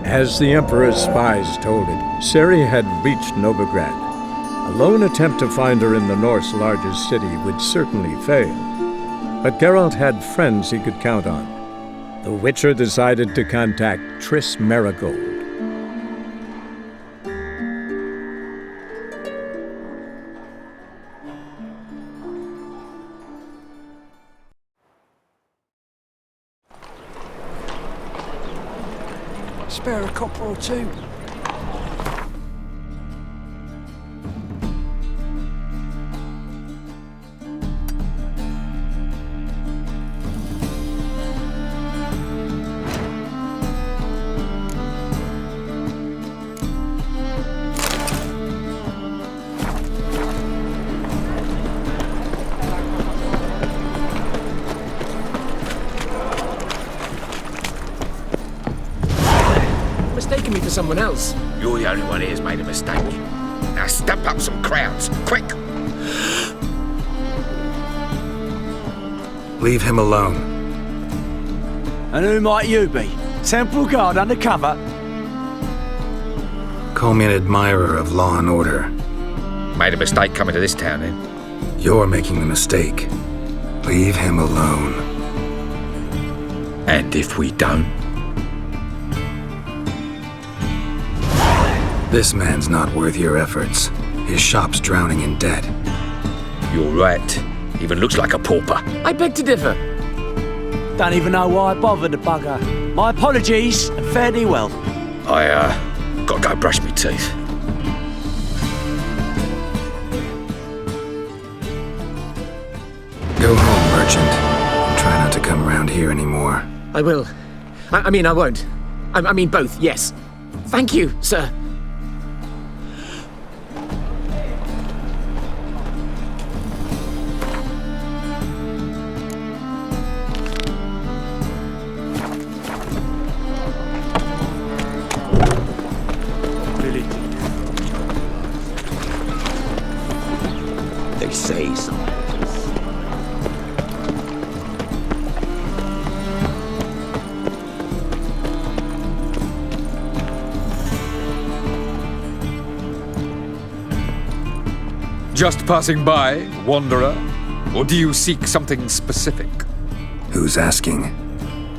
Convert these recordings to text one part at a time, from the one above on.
As the Emperor's spies told him, Ciri had reached Novigrad. A lone attempt to find her in the North's largest city would certainly fail. But Geralt had friends he could count on. The Witcher decided to contact Triss Merigold. Spare a copper or two. Mistaken me for someone else. You're the only one here who's made a mistake. Now stump up some crowds, quick! Leave him alone. And who might you be? Temple Guard undercover? Call me an admirer of law and order. Made a mistake coming to this town, then? You're making the mistake. Leave him alone. And if we don't? This man's not worth your efforts. His shop's drowning in debt. You're right. Even looks like a pauper. I beg to differ. Don't even know why I bothered the bugger. My apologies, and fare thee well. I, gotta go brush my teeth. Go home, merchant. And try not to come around here anymore. I will. I mean, I won't. I mean both, yes. Thank you, sir. They say so. Just passing by, wanderer? Or do you seek something specific? Who's asking?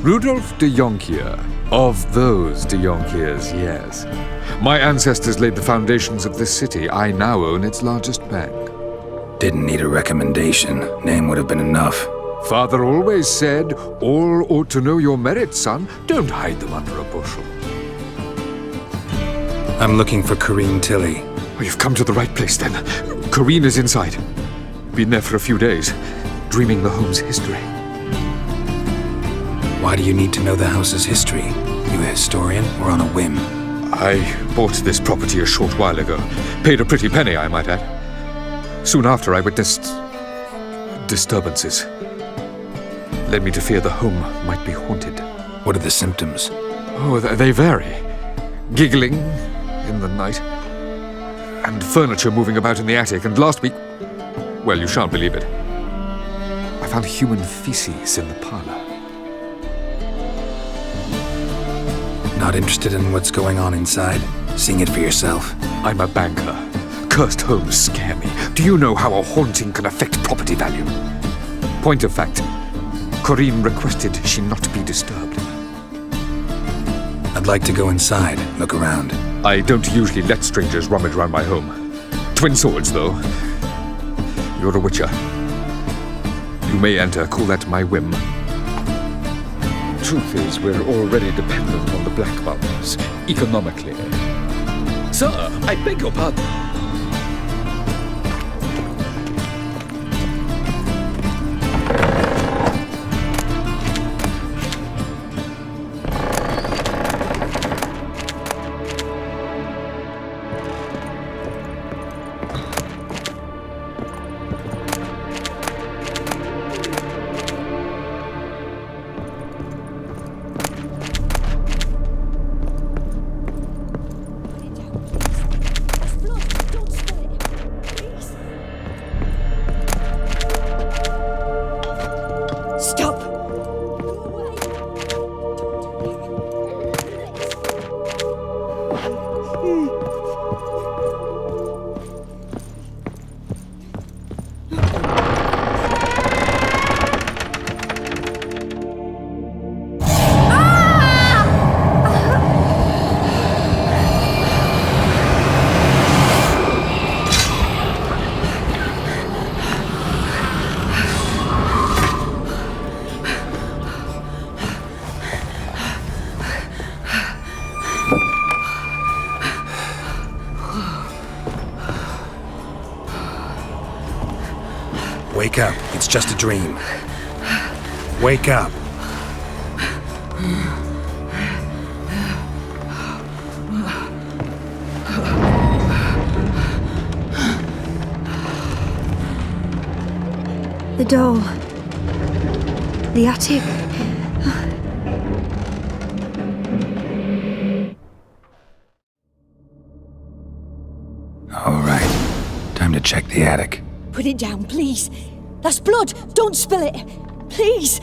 Rudolf de Jonkier. Of those de Jonkiers, yes. My ancestors laid the foundations of this city. I now own its largest bank. Didn't need a recommendation. Name would have been enough. Father always said, all ought to know your merits, son. Don't hide them under a bushel. I'm looking for Corrine Tilly. Oh, you've come to the right place, then. Corrine is inside. Been there for a few days, dreaming the home's history. Why do you need to know the house's history? You a historian or on a whim? I bought this property a short while ago. Paid a pretty penny, I might add. Soon after, I witnessed disturbances. Led me to fear the home might be haunted. What are the symptoms? Oh, they vary. Giggling in the night, and furniture moving about in the attic, and last week, well, you shan't believe it, I found human feces in the parlor. Not interested in what's going on inside? Seeing it for yourself? I'm a banker. Cursed homes scare me. Do you know how a haunting can affect property value? Point of fact, Corrine requested she not be disturbed. I'd like to go inside, look around. I don't usually let strangers rummage around my home. Twin swords, though. You're a witcher. You may enter, call that my whim. Truth is, we're already dependent on the Black Mountains, economically. Sir, I beg your pardon. Wake up. It's just a dream. Wake up. The door. The attic. All right. Time to check the attic. Put it down, please. That's blood. Don't spill it. Please.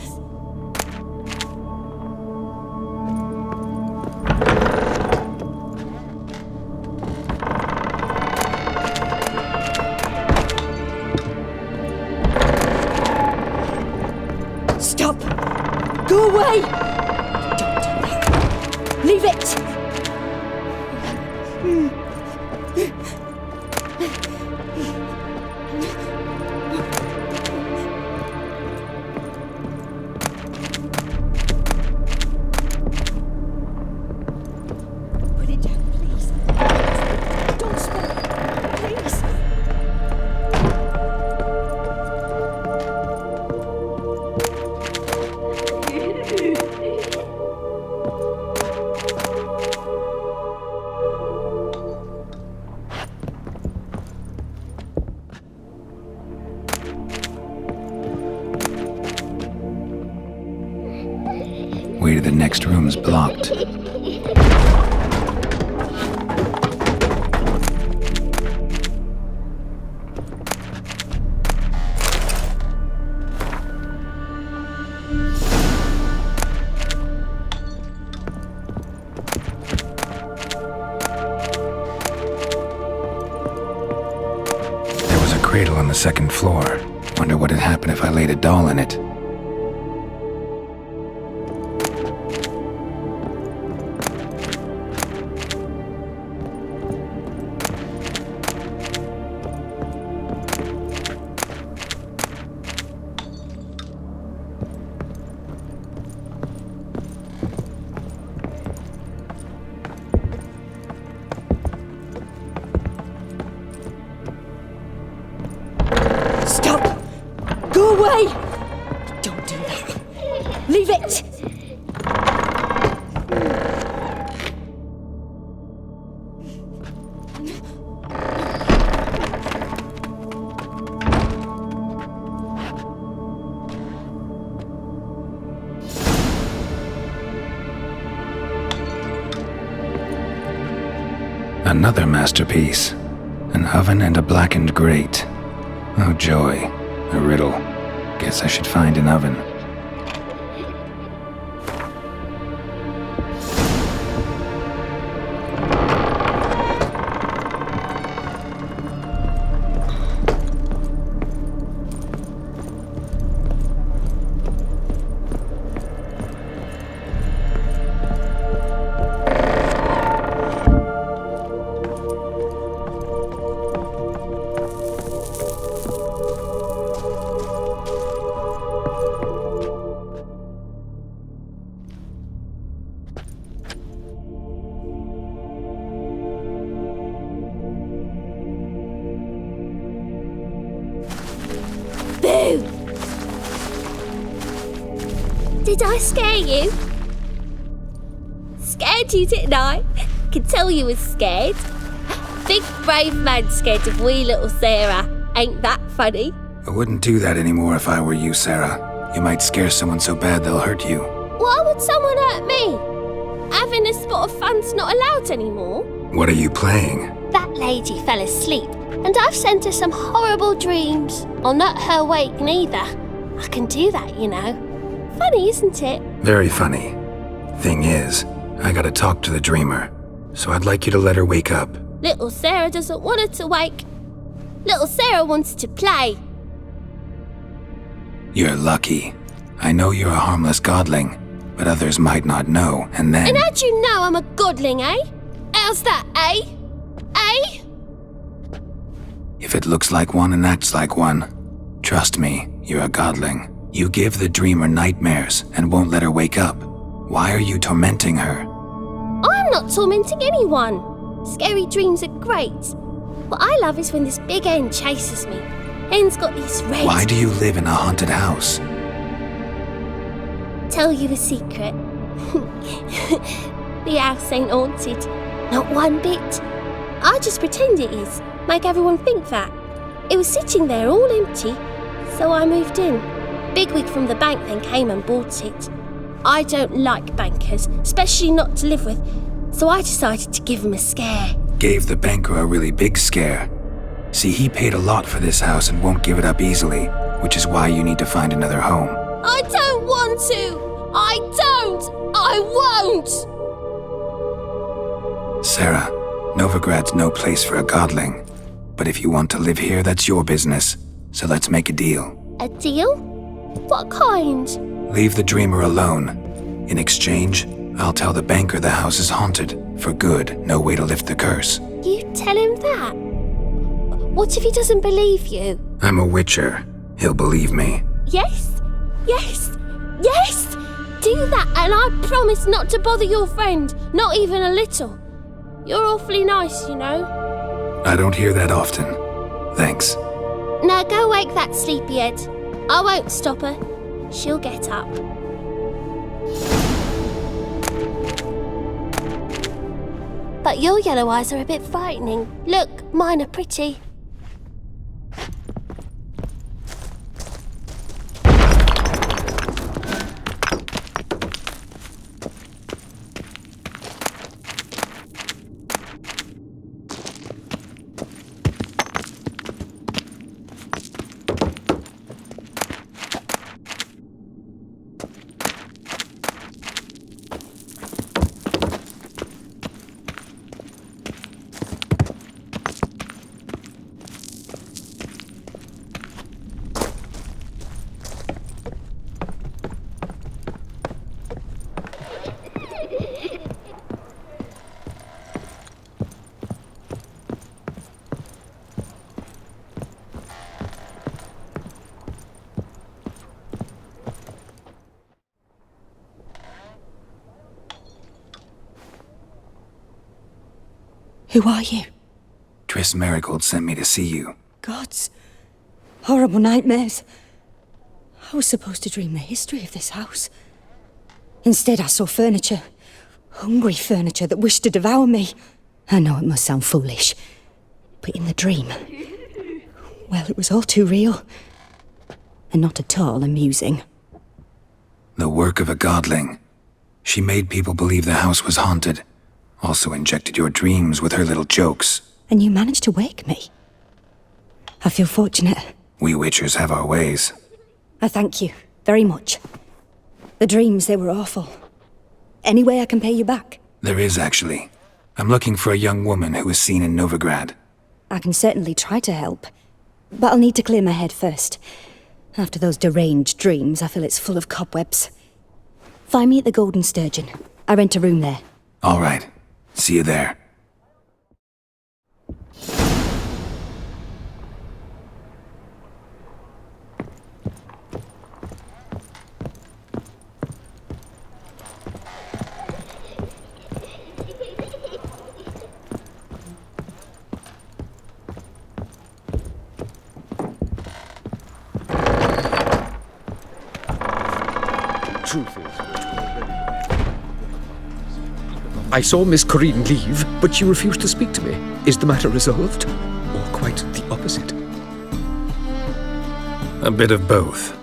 Stop. Go away. Don't do that. Leave it. Way to the next room's blocked. There was a cradle on the second floor. Wonder what'd happen if I laid a doll in it. Stop! Go away! Don't do that. Leave it! Another masterpiece. An oven and a blackened grate. Oh joy. A riddle. Guess I should find an oven. Boo! Did I scare you? Scared you, didn't I? Could tell you was scared. Big brave man scared of wee little Sarah. Ain't that funny? I wouldn't do that anymore if I were you, Sarah. You might scare someone so bad they'll hurt you. Why would someone hurt me? Having a spot of fun's not allowed anymore. What are you playing? That lady fell asleep, and I've sent her some horrible dreams. I'll not her wake neither. I can do that, you know. Funny, isn't it? Very funny. Thing is, I gotta talk to the dreamer. so I'd like you to let her wake up. Little Sarah doesn't want her to wake. Little Sarah wants to play. You're lucky. I know you're a harmless godling, but others might not know, and then... And how'd you know I'm a godling, eh? How's that, eh? Eh? If it looks like one and acts like one, trust me, you're a godling. You give the dreamer nightmares and won't let her wake up. Why are you tormenting her? I'm not tormenting anyone. Scary dreams are great. What I love is when this big hen chases me. Hen's got these red... Why do you live in a haunted house? Tell you a secret. The house ain't haunted. Not one bit. I just pretend it is. Make everyone think that. It was sitting there all empty, so I moved in. Bigwig from the bank then came and bought it. I don't like bankers, especially not to live with, so I decided to give him a scare. Gave the banker a really big scare. See, he paid a lot for this house and won't give it up easily, which is why you need to find another home. I don't want to! I don't! I won't! Sarah, Novigrad's no place for a godling. But if you want to live here, that's your business. So let's make a deal. A deal? What kind? Leave the dreamer alone. In exchange, I'll tell the banker the house is haunted. For good, no way to lift the curse. You tell him that? What if he doesn't believe you? I'm a witcher. He'll believe me. Yes? Yes? Yes! Do that and I promise not to bother your friend. Not even a little. You're awfully nice, you know. I don't hear that often. Thanks. Now go wake that sleepyhead. I won't stop her. She'll get up. But your yellow eyes are a bit frightening. Look, mine are pretty. Who are you? Triss Marigold sent me to see you. Gods. Horrible nightmares. I was supposed to dream the history of this house. Instead, I saw furniture. Hungry furniture that wished to devour me. I know it must sound foolish, but in the dream, well, it was all too real. And not at all amusing. The work of a godling. She made people believe the house was haunted. Also injected your dreams with her little jokes. And you managed to wake me. I feel fortunate. We witchers have our ways. I thank you very much. The dreams, they were awful. Any way I can pay you back? There is, actually. I'm looking for a young woman who was seen in Novigrad. I can certainly try to help. But I'll need to clear my head first. After those deranged dreams, I feel it's full of cobwebs. Find me at the Golden Sturgeon. I rent a room there. All right. See you there. Truth is, I saw Miss Corinne leave, but she refused to speak to me. Is the matter resolved? Or quite the opposite? A bit of both.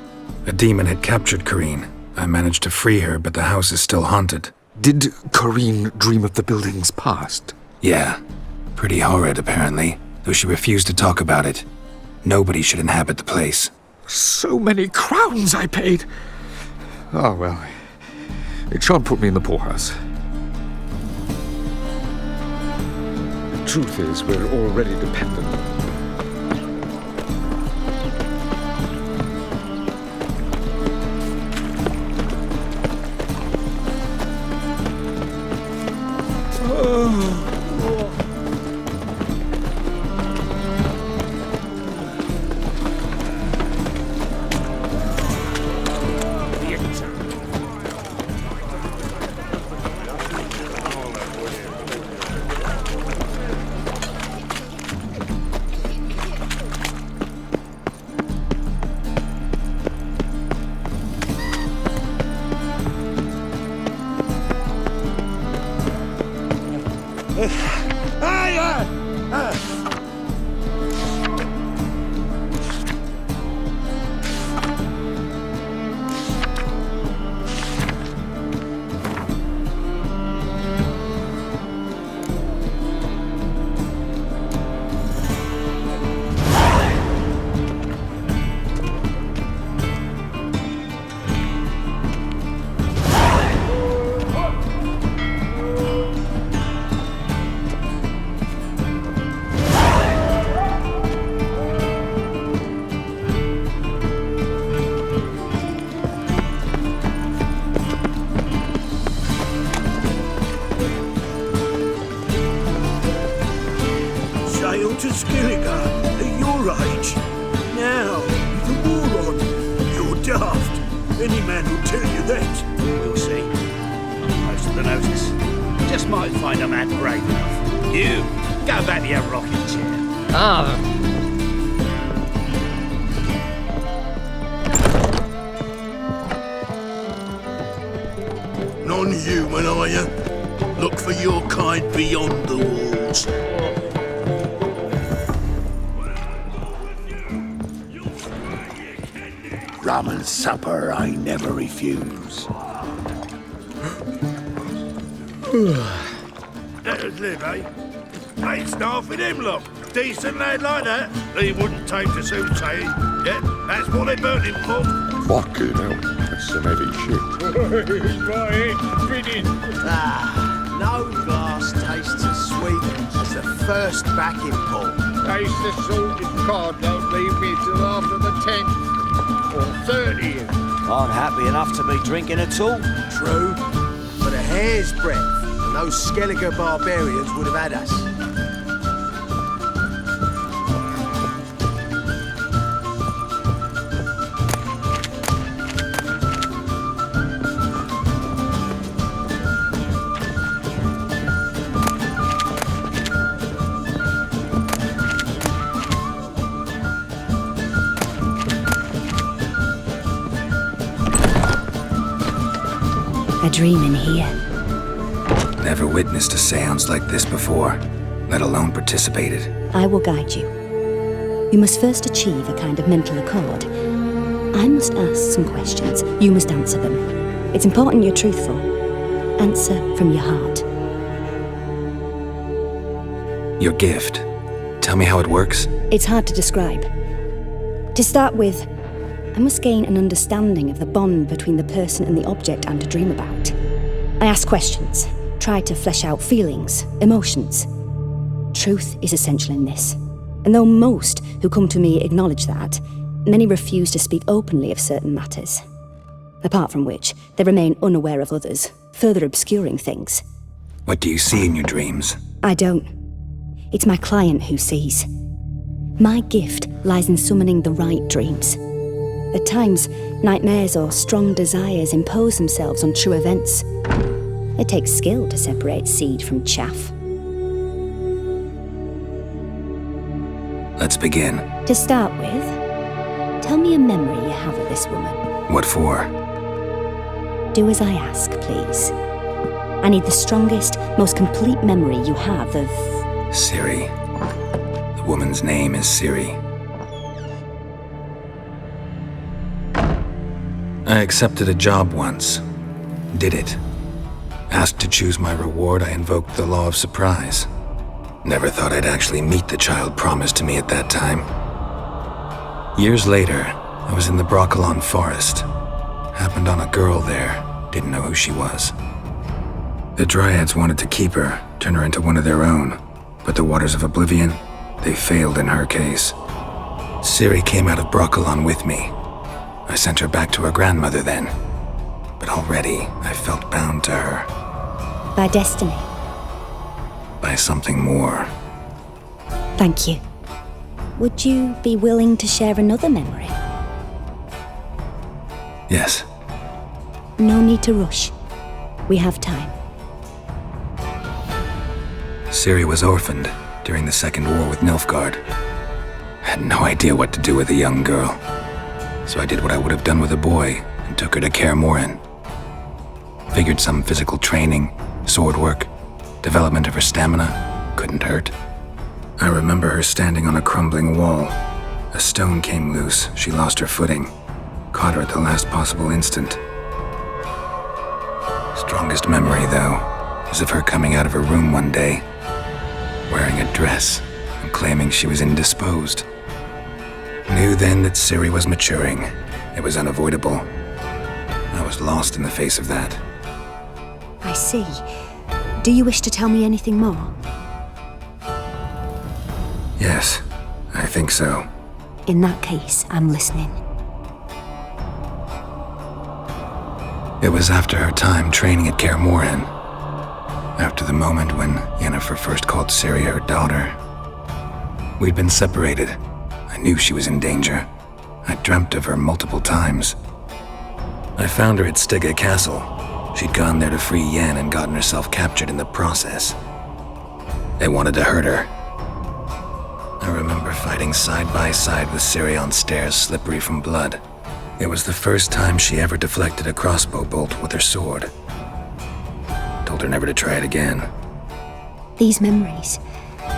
A demon had captured Corinne. I managed to free her, but the house is still haunted. Did Corinne dream of the building's past? Yeah. Pretty horrid, apparently, though she refused to talk about it. Nobody should inhabit the place. So many crowns I paid! Oh, well. It shan't put me in the poorhouse. truth is, we're already dependent on them. Any man will tell you that. We'll see. Most of the notice. Just might find a man brave enough. You, go back to your rocking chair. Non-human, are you? Look for your kind beyond the walls. Rum and supper I never refuse. Let us live, eh? Ain't starving him, look. Decent lad like that. He wouldn't take to soothsaying. Yeah, that's what they burnt him for. Fucking hell, that's some heavy shit. No glass tastes as sweet as the first backing pull. Taste the salted cod don't leave me till after the 10th. Or 30th. I'm happy enough to be drinking at all. True, but a hair's breadth, and those Skellige barbarians would have had us. A dream in here. Never witnessed a seance like this before, let alone participated. I will guide you. You must first achieve a kind of mental accord. I must ask some questions. You must answer them. It's important you're truthful. Answer from your heart. Your gift. Tell me how it works. It's hard to describe. To start with, I must gain an understanding of the bond between the person and the object I'm to dream about. I ask questions, try to flesh out feelings, emotions. Truth is essential in this. And though most who come to me acknowledge that, many refuse to speak openly of certain matters. Apart from which, they remain unaware of others, further obscuring things. What do you see in your dreams? I don't. It's my client who sees. My gift lies in summoning the right dreams. At times, nightmares or strong desires impose themselves on true events. It takes skill to separate seed from chaff. Let's begin. To start with, tell me a memory you have of this woman. What for? Do as I ask, please. I need the strongest, most complete memory you have of... Ciri. The woman's name is Ciri. I accepted a job once. Did it. Asked to choose my reward, I invoked the law of surprise. Never thought I'd actually meet the child promised to me at that time. Years later, I was in the Broccolon forest. Happened on a girl there. Didn't know who she was. The Dryads wanted to keep her, turn her into one of their own, But the Waters of Oblivion, they failed in her case. Ciri came out of Broccolon with me. I sent her back to her grandmother then. But already, I felt bound to her. By destiny. By something more. Thank you. Would you be willing to share another memory? Yes. No need to rush. We have time. Ciri was orphaned during the Second War with Nilfgaard. Had no idea what to do with a young girl. So I did what I would have done with a boy and took her to Kaer Morhen. Figured some physical training, sword work, development of her stamina couldn't hurt. I remember her standing on a crumbling wall. A stone came loose, she lost her footing. Caught her at the last possible instant. Strongest memory, though, is of her coming out of her room one day, wearing a dress and claiming she was indisposed. Knew then that Ciri was maturing. It was unavoidable. I was lost in the face of that. I see. Do you wish to tell me anything more? Yes, I think so. In that case, I'm listening. It was after her time training at Kaer Morhen. After the moment when Yennefer first called Ciri her daughter. We'd been separated. I knew she was in danger. I dreamt of her multiple times. I found her at Stygga Castle. She'd gone there to free Yen and gotten herself captured in the process. They wanted to hurt her. I remember fighting side by side with Ciri on stairs slippery from blood. It was the first time she ever deflected a crossbow bolt with her sword. Told her never to try it again. These memories,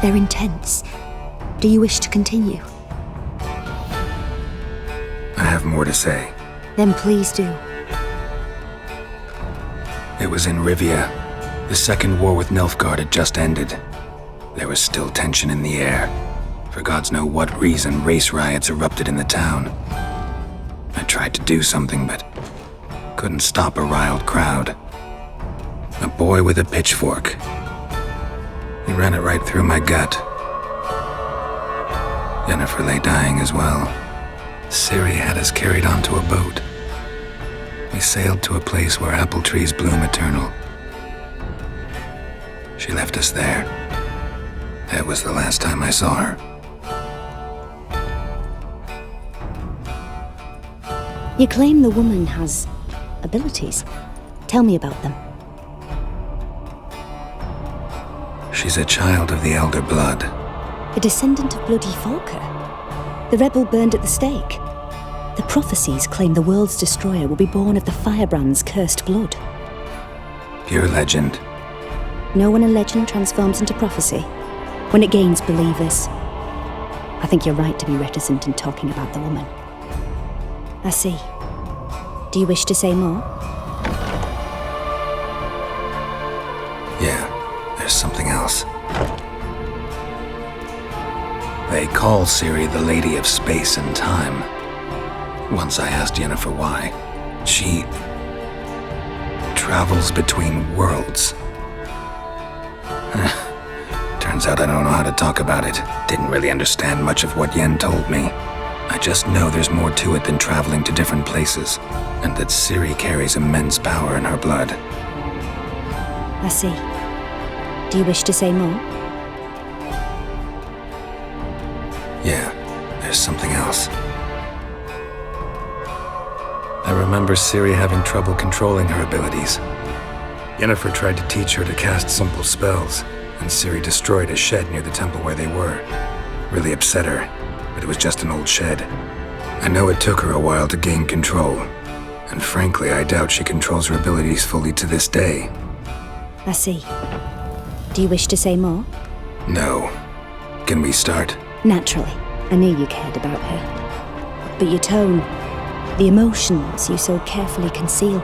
they're intense. Do you wish to continue? I have more to say. Then please do. It was in Rivia. The Second War with Nilfgaard had just ended. There was still tension in the air. For gods know what reason, race riots erupted in the town. I tried to do something, but couldn't stop a riled crowd. A boy with a pitchfork. He ran it right through my gut. Yennefer lay dying as well. Ciri had us carried onto a boat. We sailed to a place where apple trees bloom eternal. She left us there. That was the last time I saw her. You claim the woman has abilities. Tell me about them. She's a child of the Elder Blood. A descendant of bloody Volker. The rebel burned at the stake. The prophecies claim the world's destroyer will be born of the firebrand's cursed blood. Pure legend. Know when a legend transforms into prophecy? When it gains believers. I think you're right to be reticent in talking about the woman. I see. Do you wish to say more? Yeah, there's something else. They call Ciri the Lady of Space and Time. Once I asked Yennefer why. She travels between worlds. Turns out I don't know how to talk about it. Didn't really understand much of what Yen told me. I just know there's more to it than traveling to different places, and that Ciri carries immense power in her blood. I see. Do you wish to say more? Yeah, there's something else. I remember Ciri having trouble controlling her abilities. Yennefer tried to teach her to cast simple spells, and Ciri destroyed a shed near the temple where they were. Really upset her, but it was just an old shed. I know it took her a while to gain control, and frankly, I doubt she controls her abilities fully to this day. I see. Do you wish to say more? No. Can we start? Naturally. I knew you cared about her. But your tone, the emotions you so carefully conceal.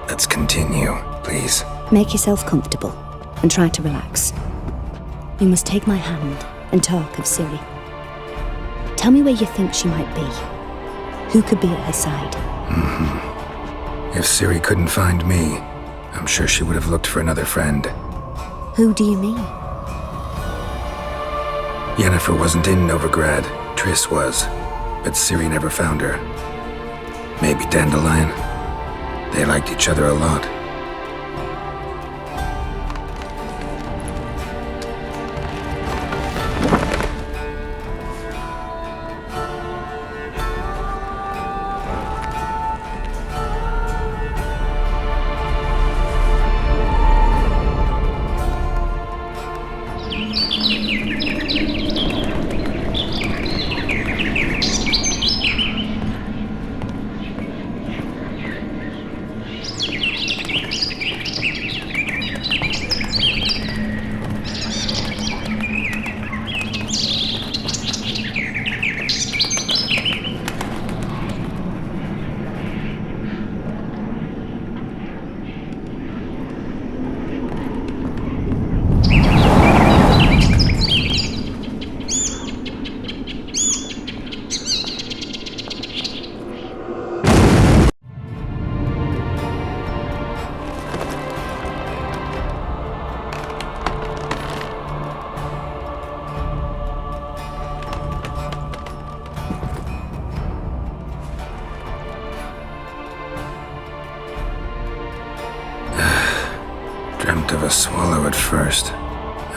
Let's continue, please. Make yourself comfortable and try to relax. You must take my hand and talk of Ciri. Tell me where you think she might be. Who could be at her side? If Ciri couldn't find me, I'm sure she would have looked for another friend. Who do you mean? Yennefer wasn't in Novigrad. Triss was. But Ciri never found her. Maybe Dandelion. They liked each other a lot. Dreamt of a swallow at first.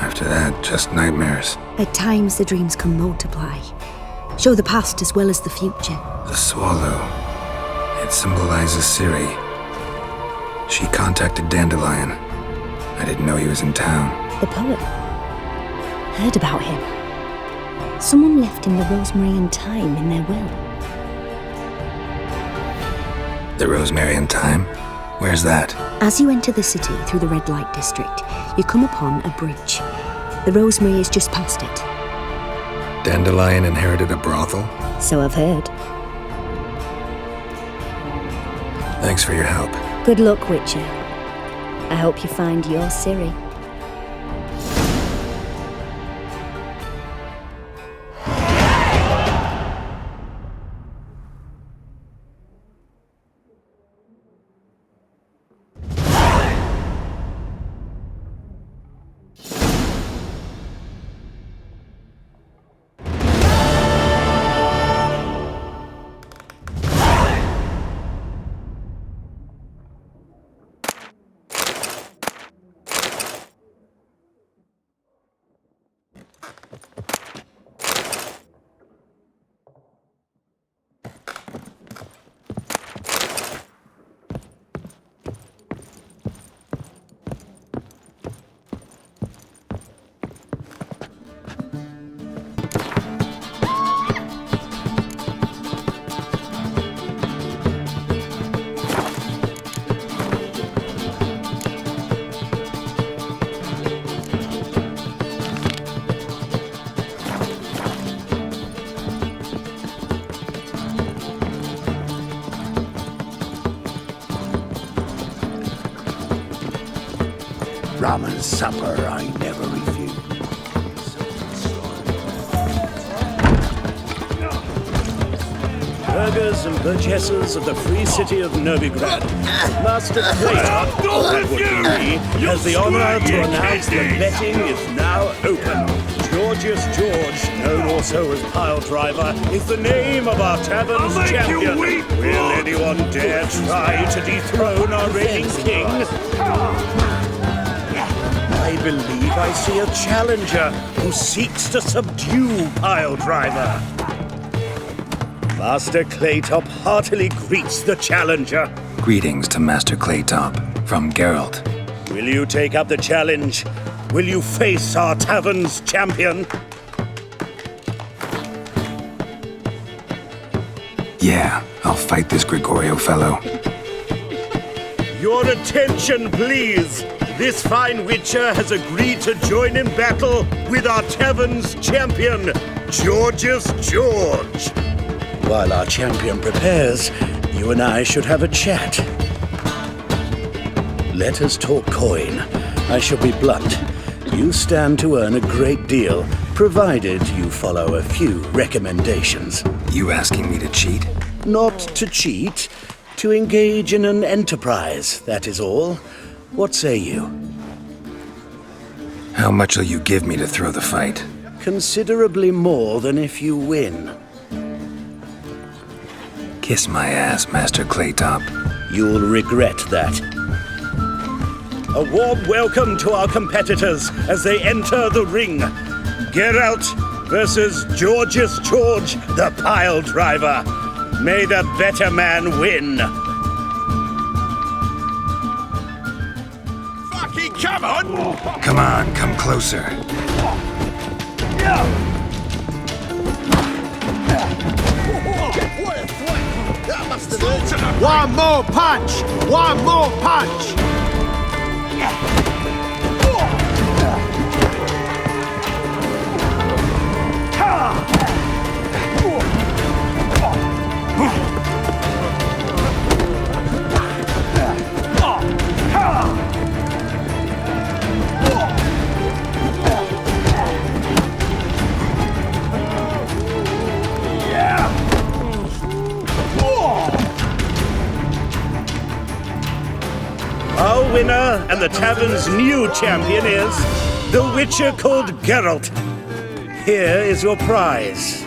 After that, just nightmares. At times, the dreams can multiply. Show the past as well as the future. The swallow. It symbolizes Ciri. She contacted Dandelion. I didn't know he was in town. The poet. Heard about him. Someone left him the rosemary and thyme in their will. The rosemary and thyme? Where's that? As you enter the city through the red light district, you come upon a bridge. The rosemary is just past it. Dandelion inherited a brothel? So I've heard. Thanks for your help. Good luck, Witcher. I hope you find your Ciri. Rum and supper I never refuse. Burghers and burgesses of the free city of Novigrad, Master Clayton, that would be me, has the honor to announce that betting is now open. Georgius George, known also as Pile Driver, is the name of our tavern's champion. Will anyone dare try to dethrone our reigning king? I believe I see a challenger who seeks to subdue Pile Driver. Master Claytop heartily greets the challenger. Greetings to Master Claytop, from Geralt. Will you take up the challenge? Will you face our tavern's champion? Yeah, I'll fight this Gregorio fellow. Your attention, please! This fine witcher has agreed to join in battle with our tavern's champion, Georgius George. While our champion prepares, you and I should have a chat. Let us talk coin. I shall be blunt. You stand to earn a great deal, provided you follow a few recommendations. You asking me to cheat? Not to cheat, to engage in an enterprise, that is all. What say you? How much will you give me to throw the fight? Considerably more than if you win. Kiss my ass, Master Claytop. You'll regret that. A warm welcome to our competitors as they enter the ring. Geralt versus George, the pile driver. May the better man win. Fucking come on! Come on, come closer. That must have hurt. One more punch! One more punch! Our winner and the tavern's new champion is the Witcher called Geralt. Here is your prize.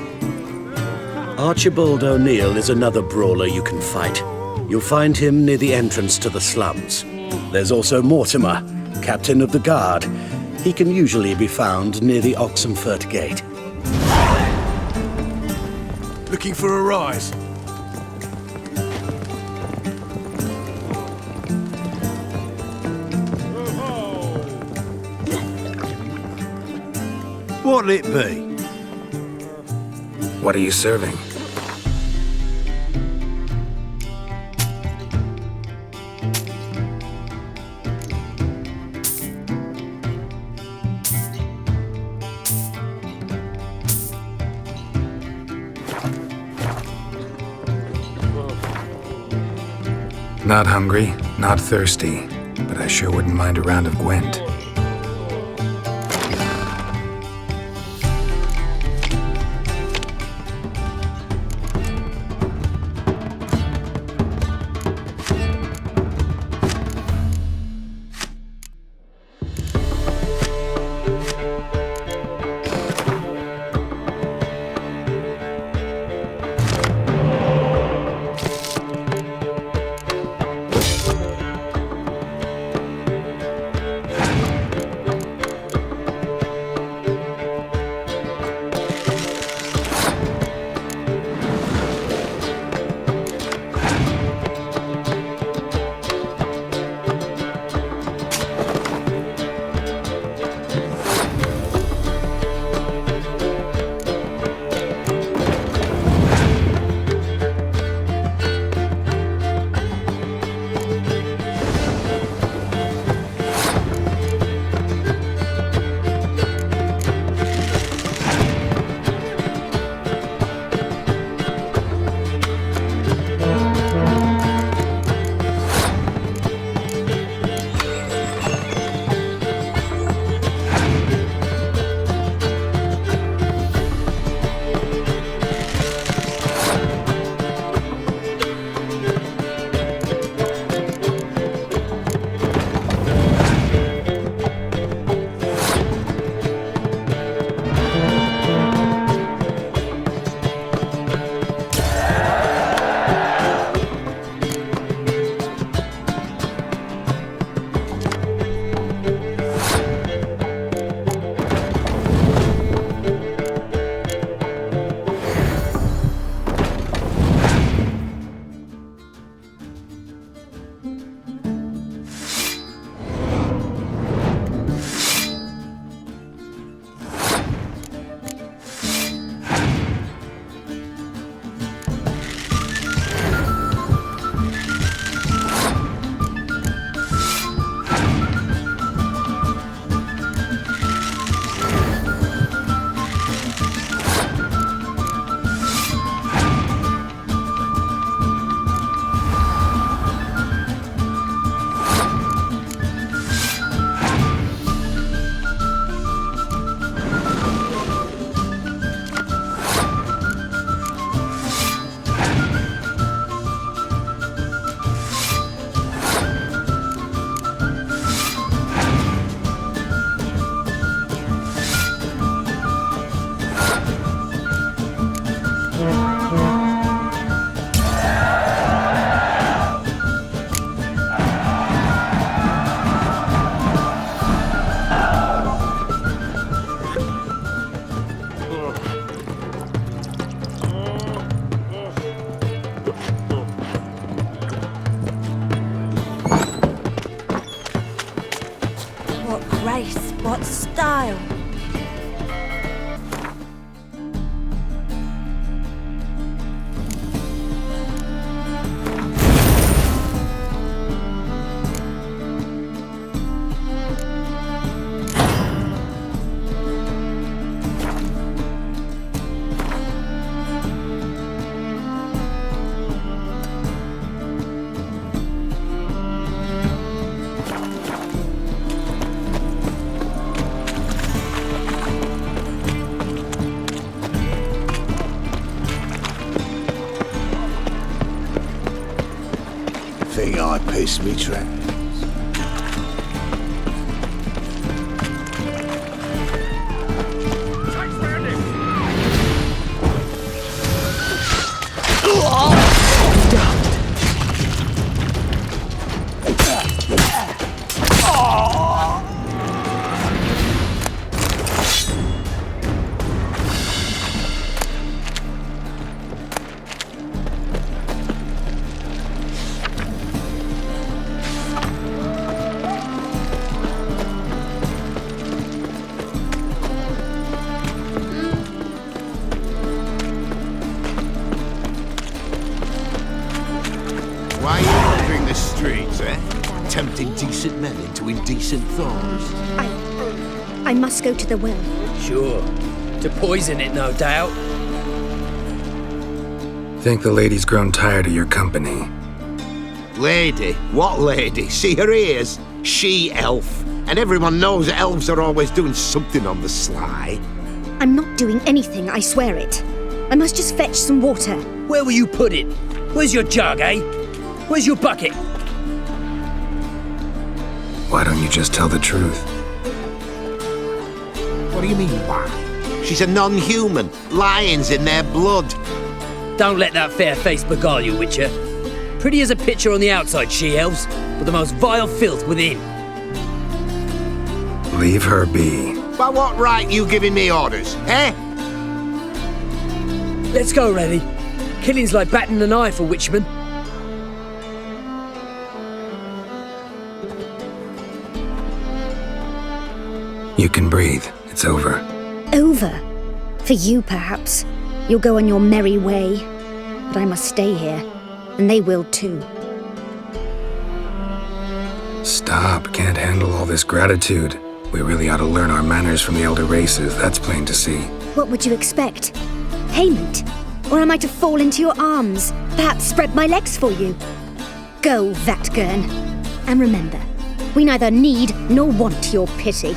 Archibald O'Neill is another brawler you can fight. You'll find him near the entrance to the slums. There's also Mortimer, captain of the guard. He can usually be found near the Oxenfurt Gate. Looking for a rise? What'll it be? What are you serving? Not hungry, not thirsty, but I sure wouldn't mind a round of Gwent. grace, what style. Think I pissed me tracks. Why are you wandering the streets, eh? Tempting decent men into indecent thoughts. I must go to the well. Sure. To poison it, no doubt. Think the lady's grown tired of your company. Lady? What lady? See her ears? She-elf. And everyone knows elves are always doing something on the sly. I'm not doing anything, I swear it. I must just fetch some water. Where will you put it? Where's your jug, eh? Where's your bucket? Why don't you just tell the truth? What do you mean, why? She's a non-human. Lions in their blood. Don't let that fair face beguile you, Witcher. Pretty as a picture on the outside, she-elves, but the most vile filth within. Leave her be. By what right you giving me orders, eh? Let's go, Reddy. Killing's like batting an eye for witchmen. You can breathe. It's over. Over? For you, perhaps. You'll go on your merry way. But I must stay here, and they will too. Stop. Can't handle all this gratitude. We really ought to learn our manners from the elder races. That's plain to see. What would you expect? Payment? Or am I to fall into your arms? Perhaps spread my legs for you? Go, Vatgern. And remember, we neither need nor want your pity.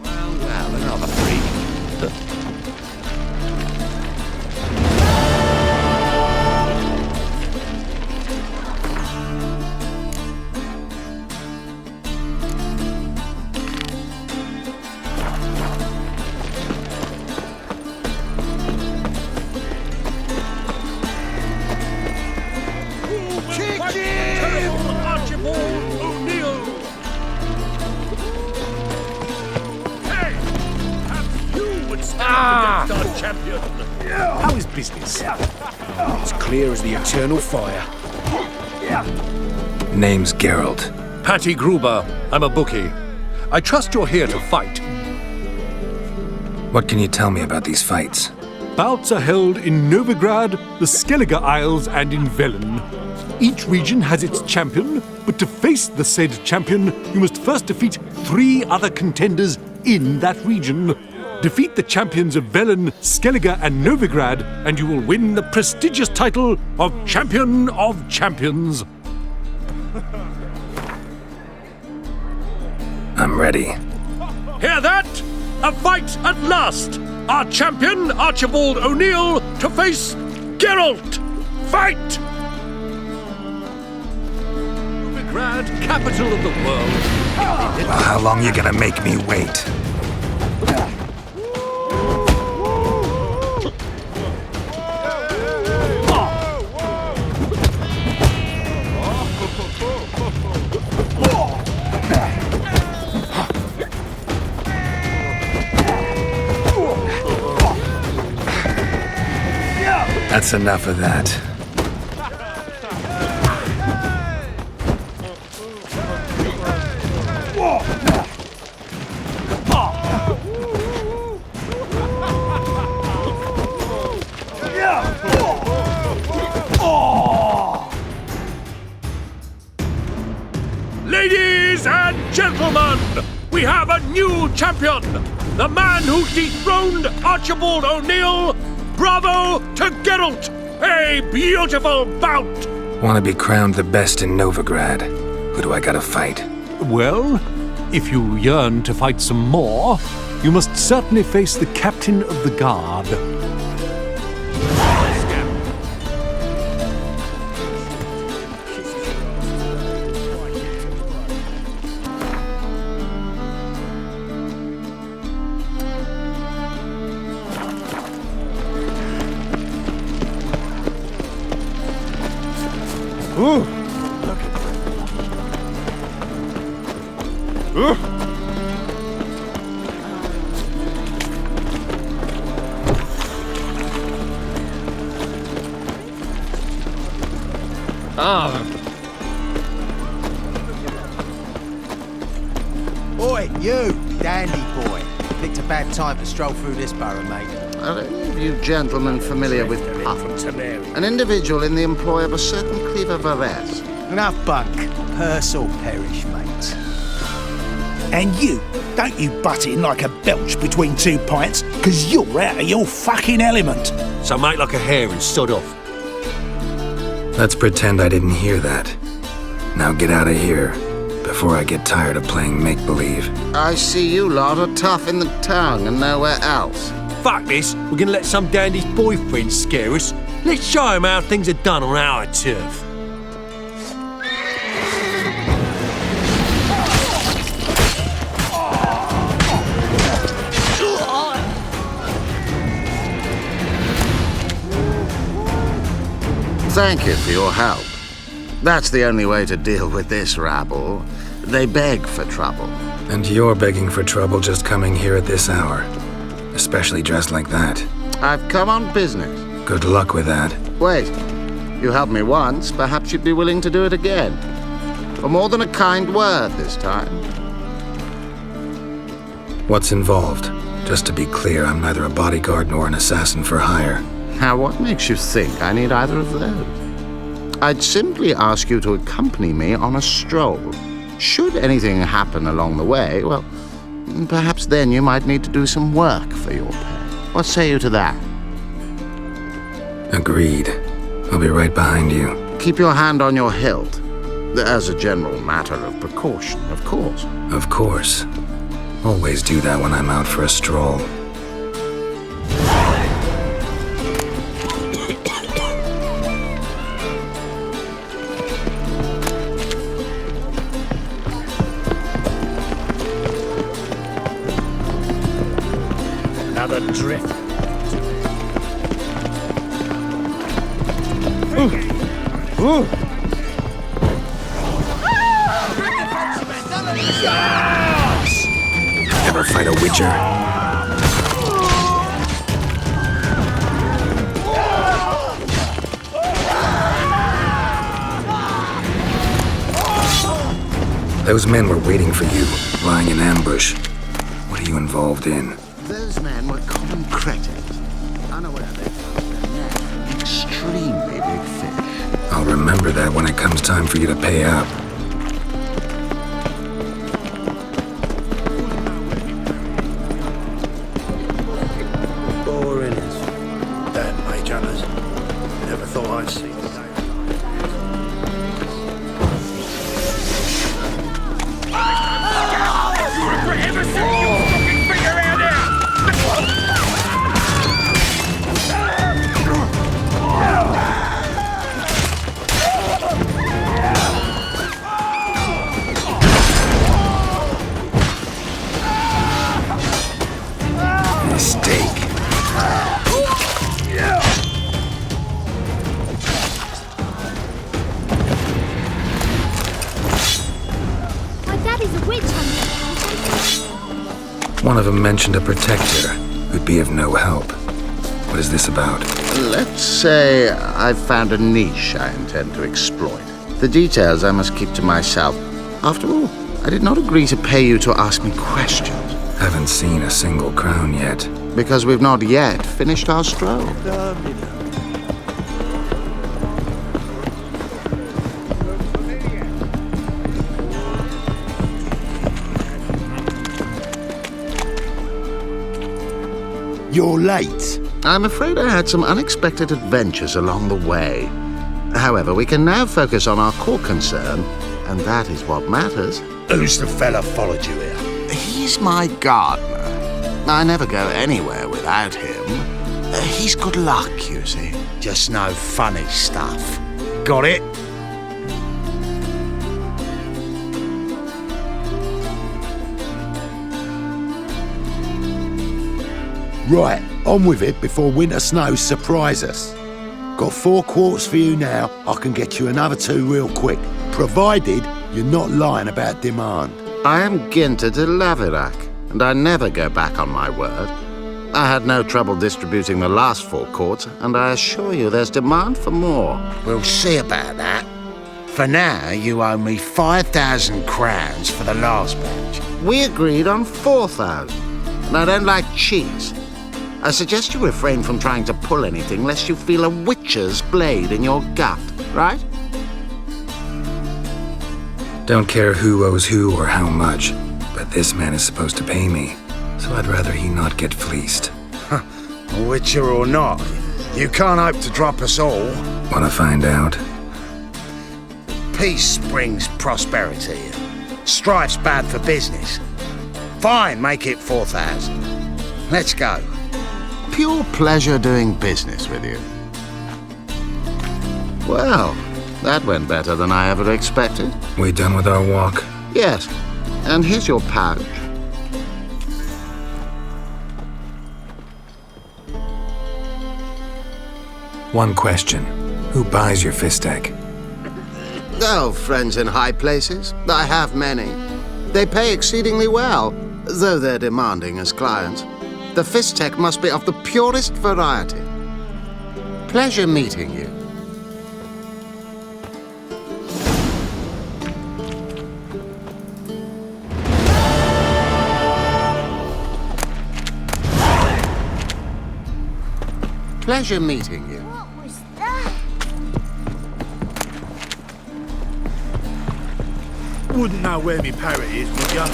Well, another freak. How is business? It's clear as the eternal fire. Name's Geralt. Patty Gruber. I'm a bookie. I trust you're here to fight. What can you tell me about these fights? Bouts are held in Novigrad, the Skellige Isles, and in Velen. Each region has its champion, but to face the said champion, you must first defeat 3 other contenders in that region. Defeat the champions of Velen, Skellige, and Novigrad, and you will win the prestigious title of Champion of Champions. I'm ready. Hear that? A fight at last! Our champion, Archibald O'Neill, to face Geralt! Fight! Novigrad, capital of the world. Well, how long you gonna make me wait? That's enough of that. we have a new champion! The man who dethroned Archibald O'Neill! Bravo to Geralt! A beautiful bout! Want to be crowned the best in Novigrad? Who do I gotta fight? Well, if you yearn to fight some more, you must certainly face the captain of the guard. Ooh, look at that. Ooh. Oi, you, dandy boy. Picked a bad time to stroll through this borough, mate. Are any of you gentlemen familiar with Puff? An individual in the employ of a certain Cleaver Varese. Enough bunk. Purse or perish, mate. And you, don't you butt in like a belch between 2 pints, because you're out of your fucking element. So make like a hare and sod off. Let's pretend I didn't hear that. Now get out of here, before I get tired of playing make-believe. I see you lot are tough in the tongue and nowhere else. Fuck this. We're gonna let some dandy's boyfriend scare us. Let's show him how things are done on our turf. Thank you for your help. That's the only way to deal with this rabble. They beg for trouble. And you're begging for trouble just coming here at this hour. Especially dressed like that. I've come on business. Good luck with that. Wait. You helped me once, perhaps you'd be willing to do it again. For more than a kind word this time. What's involved? Just to be clear, I'm neither a bodyguard nor an assassin for hire. Now, what makes you think I need either of those? I'd simply ask you to accompany me on a stroll. Should anything happen along the way, well, perhaps then you might need to do some work for your pay. What say you to that? Agreed. I'll be right behind you. Keep your hand on your hilt. As a general matter of precaution, of course. Of course. Always do that when I'm out for a stroll. Another drift. Ooh. Ever fight a witcher? Those men were waiting for you, lying in ambush. What are you involved in? Those men were common cretins, unaware they found their net an extremely big fish. I'll remember that when it comes time for you to pay up. Boring as damn mage hunters. Never thought I'd see the day. You regret ever setting your fucking feet around here! Mistake. My daddy's a witch hunter. One of them mentioned a protector who'd be of no help. What is this about? Let's say I've found a niche I intend to exploit. The details I must keep to myself. After all, I did not agree to pay you to ask me questions. Haven't seen a single crown yet. Because we've not yet finished our stroll. You're late. I'm afraid I had some unexpected adventures along the way. However, we can now focus on our core concern, and that is what matters. Who's the fella followed you here? He's my gardener. I never go anywhere without him. He's good luck, you see. Just no funny stuff. Got it? Right, on with it before winter snows surprise us. Got 4 quarts for you now. I can get you another 2 real quick, provided you're not lying about demand. I am Ginter de Laverack, and I never go back on my word. I had no trouble distributing the last 4 quarts, and I assure you there's demand for more. We'll see about that. For now, you owe me 5,000 crowns for the last batch. We agreed on 4,000, and I don't like cheats. I suggest you refrain from trying to pull anything lest you feel a witch's blade in your gut, right? Don't care who owes who or how much, but this man is supposed to pay me, so I'd rather he not get fleeced. Witcher or not, you can't hope to drop us all. Wanna find out? Peace brings prosperity. Strife's bad for business. Fine, make it 4,000. Let's go. Pure pleasure doing business with you. Well, that went better than I ever expected. We done with our walk? Yes, and here's your pouch. One question. Who buys your fistek? Oh, friends in high places. I have many. They pay exceedingly well, though they're demanding as clients. The fistek must be of the purest variety. Pleasure meeting you. Pleasure meeting you. What was that? Wouldn't know where me parrot is, would ya?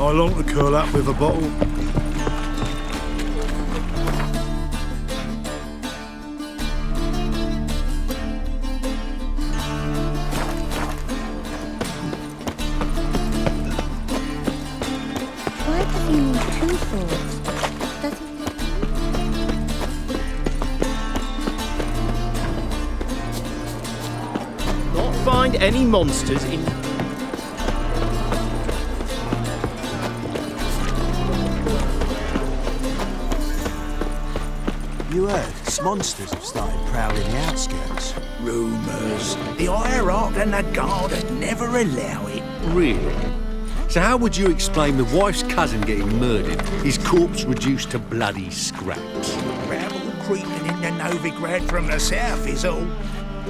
I long to curl up with a bottle. Why does he need 2 swords? Does he? Not find any monsters in. You heard, monsters have started prowling the outskirts. Rumours. The hierarch and the guard would never allow it. Really? So how would you explain the wife's cousin getting murdered, his corpse reduced to bloody scraps? Rabble creeping into Novigrad from the south is all.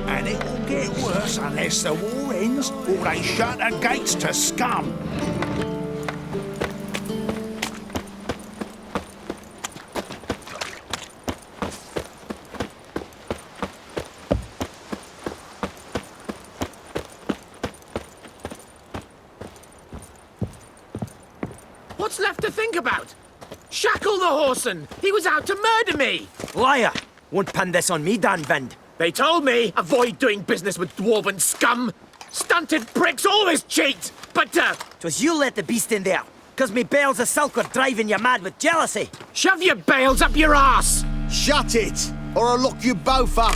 And it will get worse unless the war ends or they shut the gates to scum. What's left to think about? Shackle the Horsen! He was out to murder me! Liar! Won't pin this on me, Dan Vind. They told me, avoid doing business with dwarven scum! Stunted pricks always cheat! But, 'Twas you let the beast in there, 'cause me bales of silk were driving you mad with jealousy. Shove your bales up your ass! Shut it, or I'll lock you both up.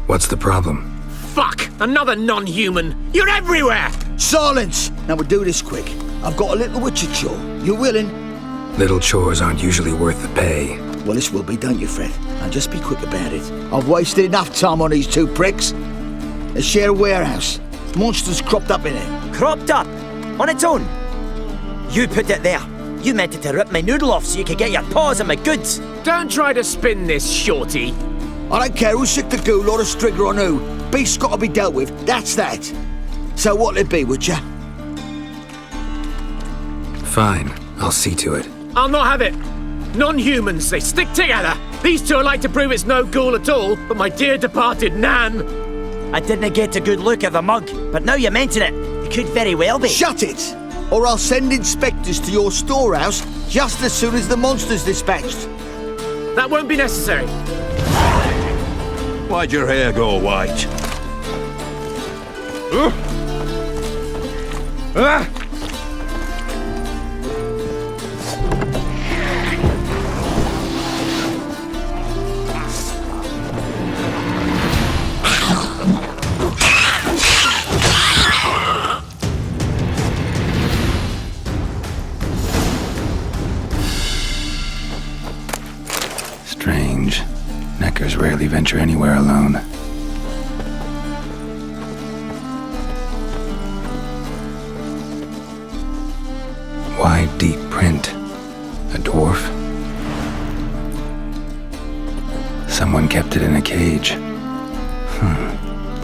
What's the problem? Fuck! Another non-human! You're everywhere! Silence! Now we'll do this quick. I've got a little witcher chore. You willing? Little chores aren't usually worth the pay. Well, this will be, don't you, Fred? And just be quick about it. I've wasted enough time on these 2 pricks. They share a warehouse. Monsters cropped up in it. Cropped up? On its own? You put it there. You meant it to rip my noodle off so you could get your paws on my goods. Don't try to spin this, shorty. I don't care who sick the ghoul or the strigger on who. Beast's got to be dealt with, that's that. So what'll it be, would ya? Fine, I'll see to it. I'll not have it. Non-humans, they stick together. These two are like to prove it's no ghoul at all, but my dear departed Nan. I didn't get a good look at the mug, but now you mention it, it could very well be. Shut it! Or I'll send inspectors to your storehouse just as soon as the monster's dispatched. That won't be necessary. Why'd your hair go white? Strange. Neckers rarely venture anywhere alone. Wide, deep print. A dwarf? Someone kept it in a cage.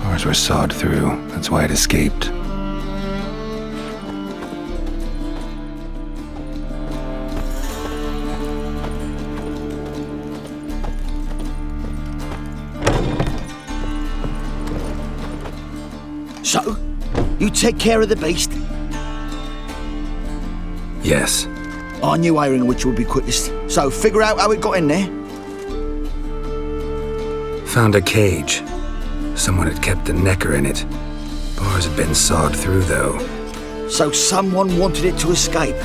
Bars were sawed through. That's why it escaped. So, you take care of the beast? Yes. I knew airing which would be quickest. So, figure out how it got in there. Found a cage. Someone had kept the necker in it. Bars had been sawed through, though. So someone wanted it to escape.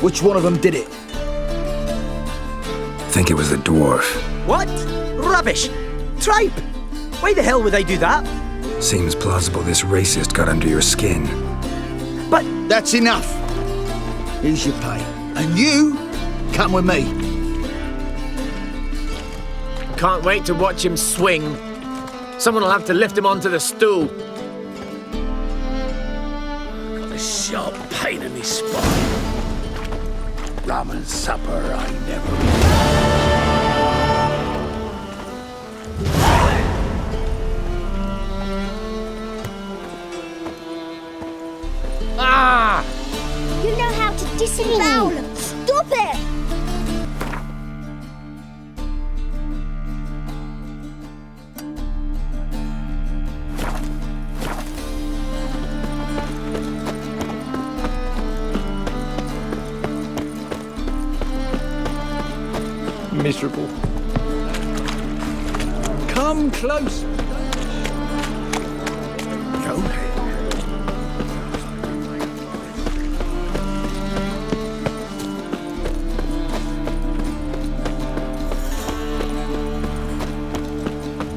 Which one of them did it? Think it was the dwarf. What? Rubbish! Tripe! Why the hell would they do that? Seems plausible this racist got under your skin. But that's enough. Here's your pay. And you, come with me. Can't wait to watch him swing. Someone will have to lift him onto the stool. Got a sharp pain in his spine. Ramen supper I never Ah! You know how to disembowel them. Stop it! Miserable. Come close. Go ahead.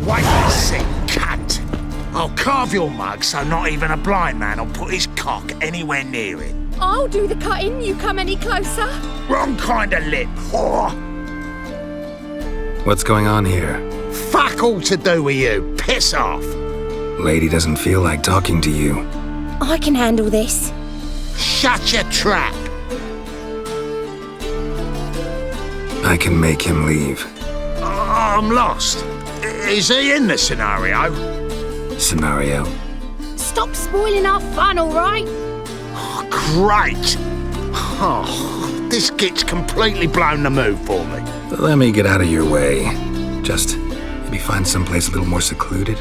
Wait a sec, cunt. I'll carve your mug so not even a blind man will put his cock anywhere near it. I'll do the cutting, you come any closer. Wrong kind of lip, whore. What's going on here? Fuck all to do with you. Piss off. Lady doesn't feel like talking to you. I can handle this. Shut your trap. I can make him leave. I'm lost. Is he in the scenario? Scenario? Stop spoiling our fun, all right? Oh, great. Oh, this git's completely blown the mood for me. Let me get out of your way. Just maybe find someplace a little more secluded.